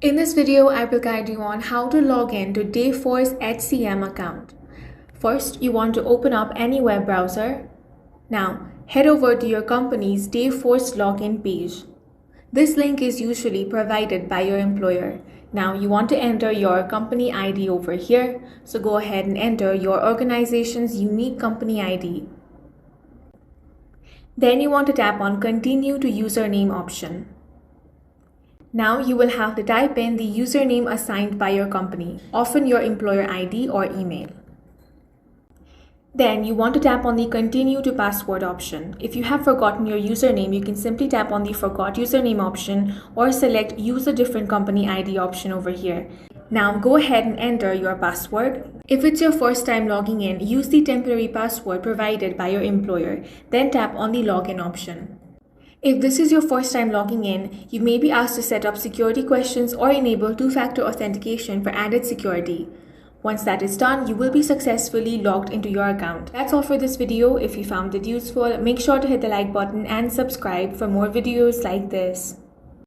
In this video, I will guide you on how to log in to Dayforce HCM account. First, you want to open up any web browser. Now, head over to your company's Dayforce login page. This link is usually provided by your employer. Now, you want to enter your company ID over here, so go ahead and enter your organization's unique company ID. Then you want to tap on Continue to Username option. Now you will have to type in the username assigned by your company, often your employer ID or email. Then you want to tap on the Continue to Password option. If you have forgotten your username, you can simply tap on the Forgot Username option or select Use a different company ID option over here. Now go ahead and enter your password. If it's your first time logging in, use the temporary password provided by your employer. Then tap on the Login option. If this is your first time logging in, you may be asked to set up security questions or enable two-factor authentication for added security. Once that is done, you will be successfully logged into your account. That's all for this video. If you found it useful, make sure to hit the like button and subscribe for more videos like this.